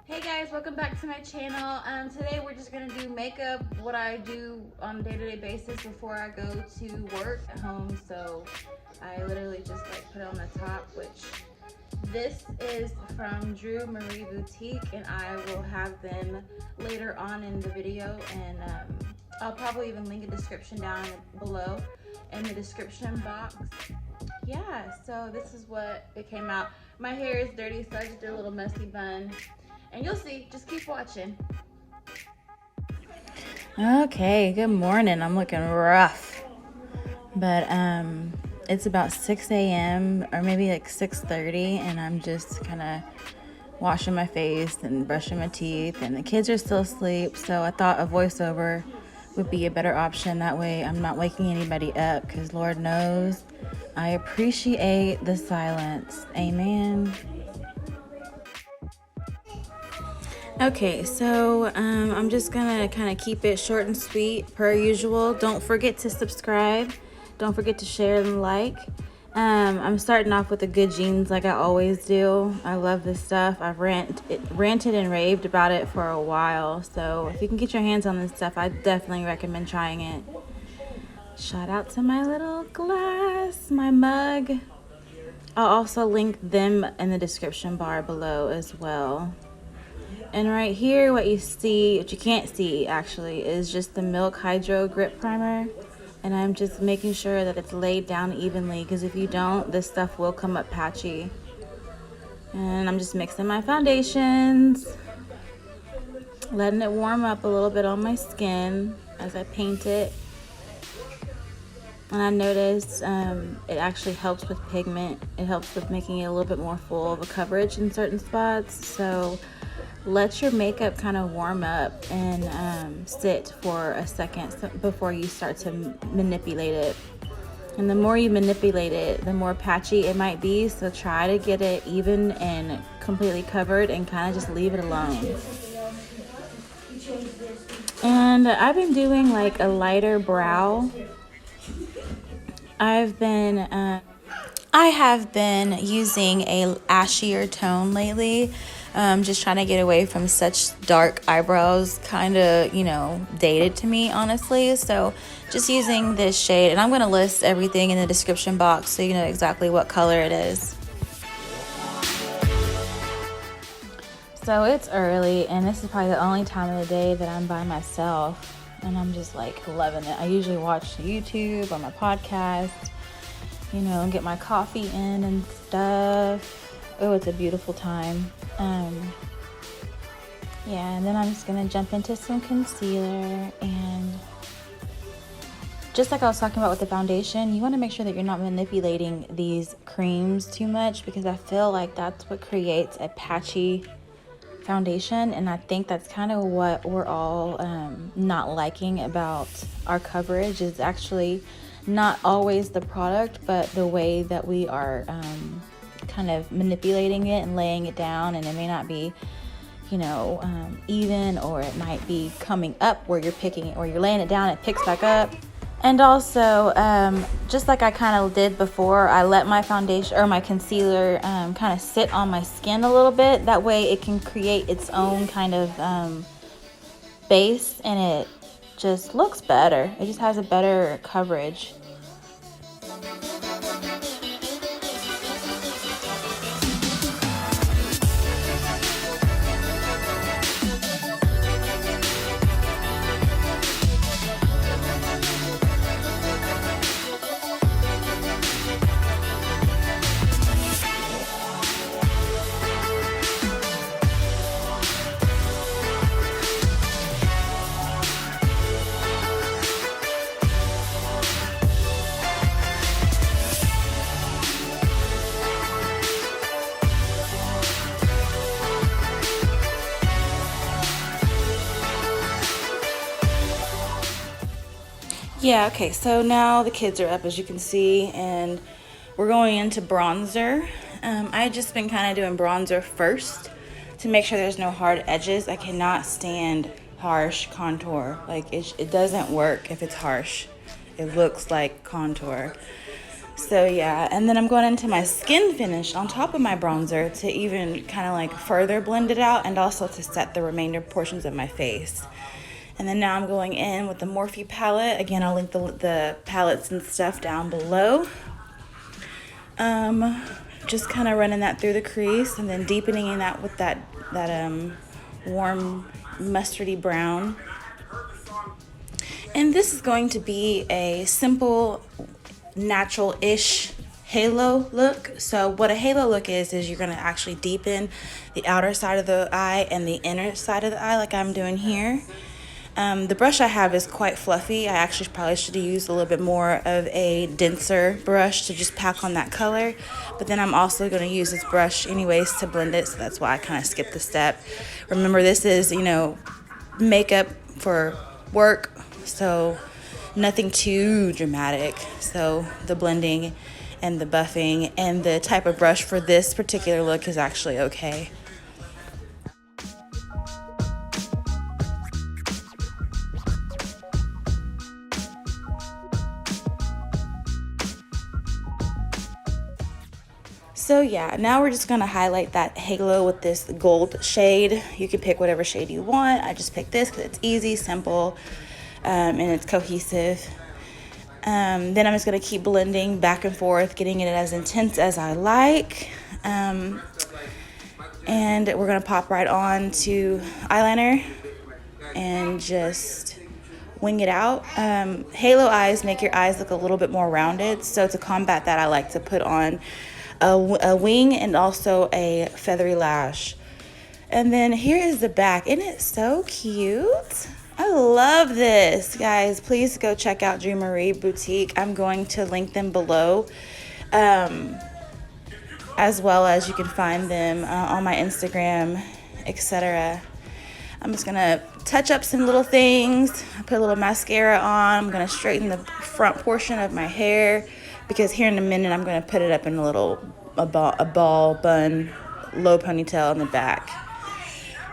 Hey guys, welcome back to my channel. Today we're just gonna do makeup, what I do on a day-to-day basis before I go to work at home. So I literally just like put it on the top, which this is from Drew Marie Boutique, and I will have them later on in the video, and I'll probably even link a description down below in the description box. Yeah, so this is what it came out. My hair is dirty, so I just did a little messy bun. And you'll see, just keep watching. Okay, good morning. I'm looking rough. But it's about 6 a.m. or maybe like 6:30, and I'm just kind of washing my face and brushing my teeth, and the kids are still asleep, so I thought a voiceover would be a better option. That way I'm not waking anybody up, because Lord knows I appreciate the silence. Amen. Okay, so I'm just gonna kind of keep it short and sweet per usual. Don't forget to subscribe. Don't forget to share and like. I'm starting off with the Good Genes like I always do. I love this stuff. I've ranted and raved about it for a while. So if you can get your hands on this stuff, I definitely recommend trying it. Shout out to my little glass, my mug. I'll also link them in the description bar below as well. And right here, what you can't see actually, is just the Milk Hydro Grip Primer. And I'm just making sure that it's laid down evenly, because if you don't, this stuff will come up patchy. And I'm just mixing my foundations, letting it warm up a little bit on my skin as I paint it. And I noticed it actually helps with pigment. It helps with making it a little bit more full of a coverage in certain spots. So let your makeup kind of warm up and sit for a second before you start to manipulate it. And the more you manipulate it, the more patchy it might be. So try to get it even and completely covered, and kind of just leave it alone. And I've been doing like a lighter brow. I have been using a ashier tone lately. Just trying to get away from such dark eyebrows, kind of, dated to me, honestly. So just using this shade, and I'm going to list everything in the description box so you know exactly what color it is. So it's early, and this is probably the only time of the day that I'm by myself, and I'm just like loving it. I usually watch YouTube or my podcast, get my coffee in and stuff. Oh, it's a beautiful time. And then I'm just gonna jump into some concealer, and just like I was talking about with the foundation, you want to make sure that you're not manipulating these creams too much, because I feel like that's what creates a patchy foundation, and I think that's kind of what we're all not liking about our coverage, is actually not always the product, but the way that we are kind of manipulating it and laying it down. And it may not be even, or it might be coming up where you're picking it, or you're laying it down, it picks back up. And also just like I kind of did before, I let my foundation or my concealer kind of sit on my skin a little bit. That way it can create its own kind of base, and it just looks better. It just has a better coverage. Yeah, okay, so now the kids are up, as you can see, and we're going into bronzer. I just been kind of doing bronzer first to make sure there's no hard edges. I cannot stand harsh contour. Like, it doesn't work if it's harsh. It looks like contour. So yeah, and then I'm going into my skin finish on top of my bronzer to even kind of like further blend it out and also to set the remainder portions of my face. And then now I'm going in with the Morphe palette. Again, I'll link the palettes and stuff down below. Just kind of running that through the crease and then deepening that with that warm mustardy brown. And this is going to be a simple, natural-ish halo look. So what a halo look is you're going to actually deepen the outer side of the eye and the inner side of the eye like I'm doing here. The brush I have is quite fluffy. I actually probably should have used a little bit more of a denser brush to just pack on that color. But then I'm also going to use this brush anyways to blend it, so that's why I kind of skipped the step. Remember, this is, makeup for work, so nothing too dramatic. So the blending and the buffing and the type of brush for this particular look is actually okay. So yeah, now we're just gonna highlight that halo with this gold shade. You can pick whatever shade you want. I just picked this because it's easy, simple, and it's cohesive. Then I'm just gonna keep blending back and forth, getting it as intense as I like. And we're gonna pop right on to eyeliner and just wing it out. Halo eyes make your eyes look a little bit more rounded. So to combat that, I like to put on a wing and also a feathery lash. And then here is the back. Isn't it so cute? I love this. Guys, please go check out Drew Marie Boutique. I'm going to link them below. As well as you can find them on my Instagram, etc. I'm just gonna touch up some little things. Put a little mascara on. I'm gonna straighten the front portion of my hair because here in a minute I'm gonna put it up in a ball bun, low ponytail in the back.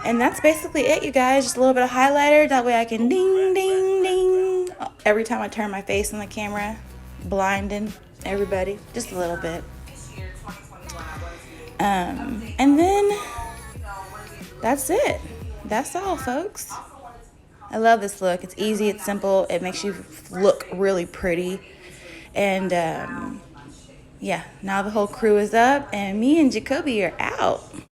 And that's basically it, you guys. Just a little bit of highlighter. That way I can ding, ding, ding every time I turn my face on the camera, blinding everybody. Just a little bit. And then that's it. That's all, folks. I love this look. It's easy, it's simple, it makes you look really pretty. And yeah, now the whole crew is up and me and Jacoby are out.